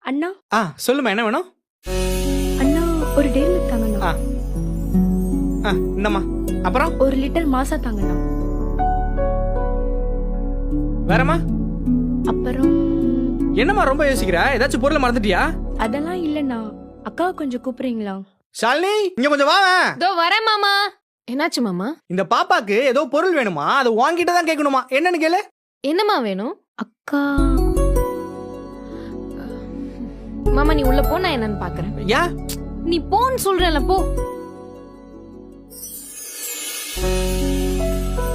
அண்ணா சொல்லுமா, என்ன வேணும்? அண்ணா ஒரு டேரி மில்க் தாங்கண்ணா. இந்தம்மா. அப்புறம் 1 லிட்டர் மாசா தாங்கண்ணா. வேறம்மா? அப்புறம் என்னம்மா ரொம்ப யோசிக்கிற? ஏதாச்சும் பொருளை மறந்துட்டியா? அதெல்லாம் இல்லண்ணா. அக்காவை கொஞ்சம் கூப்பிடுறீங்களா? ஷாலினி, இங்க கொஞ்சம் வா. இதோ வரேன் மாமா. என்னாச்சு மாமா? இந்த பாப்பாக்கு ஏதோ பொருள் வேணுமா, அது உன்கிட்ட தான் கேட்கணுமா. என்னன்னு கேளு. என்னம்மா வேணும்? அக்கா மாமா நீ உள்ள போ, நான் என்னன்னு பாக்குறேன். யா, நீ போன்னு சொல்றேன்ல, போ.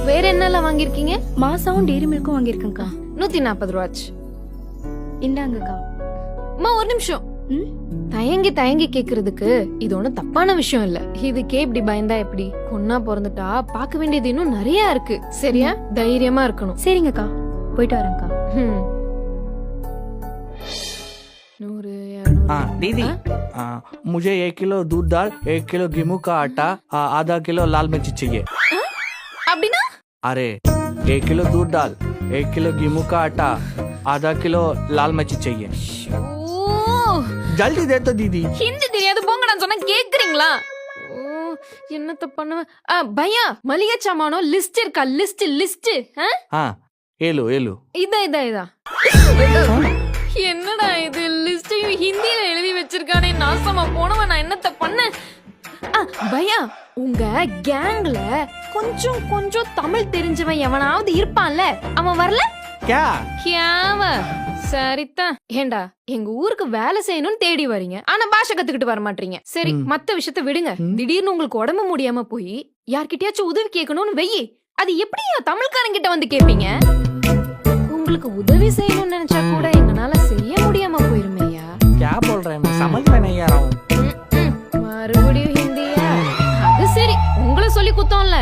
வேற என்னெல்லாம் வாங்கிருக்கீங்க? மாசாவும் டேரி மில்க்கும் வாங்கியிருக்கேன்க்கா. 140 ரூபாச்சு. இந்தாங்கக்கா. அம்மா ஒரு நிமிஷம். தயங்கி தயங்கி கேக்குறதுக்கு இது ஒண்ணும் தப்பான விஷயம் இல்ல. இதுக்கே இப்படி பயந்தா எப்படி? பொண்ணா பிறந்துட்டா பார்க்க வேண்டியது இன்னும் நிறைய இருக்கு. சரியா? தைரியமா இருக்கணும். சரிங்கக்கா, போயிட்டு வரேன்க்கா. 100 200 दीदी मुझे 1 किलो दूध दाल, 1 किलो गेहूं का आटा, आधा किलो लाल मिर्ची चाहिए. அப்படினா? अरे 1 किलो दूध दाल, 1 किलो गेहूं का आटा, आधा किलो लाल मिर्ची चाहिए. जल्दी दे तो दीदी. ஹிந்தி தெரியாது போங்க, நான் சொன்னா கேக்குறீங்களா? என்னத்த பண்ணுவேன்? பையா மளிகை சாமானோ லிஸ்ட் இருக்கா? லிஸ்ட். हाँ ये लो. இதா என்னடா இது? லிஸ்டையும் ஹிந்தியில எழுதி வச்சிருக்கானே, நாசமா போனவன். நான் என்னத்த பண்ண? பையா உங்க கேங்ல கொஞ்சம் தமிழ் தெரிஞ்சவன் எவனாவது இருப்பான்ல, அவன் வரல? क्या கியாவ சரிதா. ஏண்டா எங்க ஊருக்கு வேலை செய்யணும்னு தேடி வரீங்க, ஆனா பாஷை கத்துக்கிட்டு வர மாட்டீங்க. சரி மத்த விஷயத்த விடுங்க. திடீர்னு உங்களுக்கு உடம்பு முடியாம போய் யார்கிட்டயாச்சும் உதவி கேட்கணும்னு வெயி, அது எப்படியா தமிழ்காரங்கிட்ட வந்து கேப்பீங்க? உங்களுக்கு உதவி செய்யணும்னு நினைச்சா கூட எங்கனால செய்ய முடியாம போயிருமையா? क्या बोल रहे हैं, मैं समझ में नहीं आ रहा हूँ. மறுபடியும் ஹிந்தியா? அது சரி, உங்களை சொல்லி குத்தம்ல.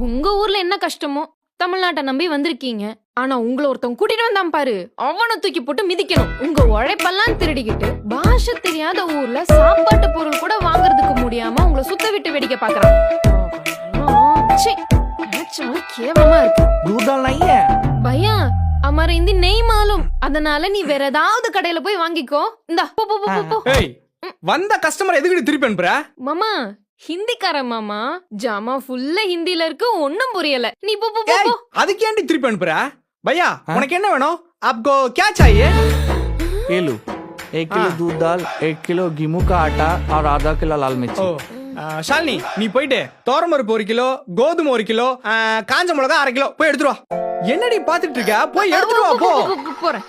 உங்க ஊர்ல என்ன கஷ்டமோ தமிழ்நாட்டை நம்பி வந்திருக்கீங்க. ஆனா உங்களை ஒருத்தன் கூட்டிட்டு வந்தான் பாரு, அவனை தூக்கி போட்டு மிதிக்கணும். உங்க உழைப்பெல்லாம் திருடிக்கிட்டு பாஷை தெரியாத ஊர்ல சாப்பாட்டு பொருள் கூட வாங்குறதுக்கு முடியாம உங்களை சுத்த விட்டு வேடிக்கை பாக்குறான். கேவலமா இருக்கு. दूध दाल नहीं है. பையா அமர இந்தி நெய் மாலும், அதனால நீ வேற ஏதாவது கடையில போய் வாங்கிக்கோ. இந்தா போ போ போ போ. ஏய், வந்த கஸ்டமர் எதுக்கு திருப்பி அனுப்புற? மாமா ஹிந்திக்கார மாமா, ஜாமா ஃபுல்லா ஹிந்தில இருக்கு, ஒண்ணும் புரியல. நீ போ போ போ போ. அதுக்கு ஏன்டி திருப்பி அனுப்புற? பையா உனக்கு என்ன வேணும்? आपको क्या चाहिए? ये लो 1 किलो दूध दाल, 1 किलो गेहूं का आटा और आधा किलो लाल मिर्ची. ஷாலினி, நீ போயிட்டு தோரம்பருப்பு 1 கிலோ, கோதுமை 1 கிலோ, காஞ்ச மிளகா 1/2 கிலோ போய் எடுத்துட்டு வா. என்னடி பாத்துட்டு இருக்க? போய் எடுத்துட்டு வா போ. போறேன்.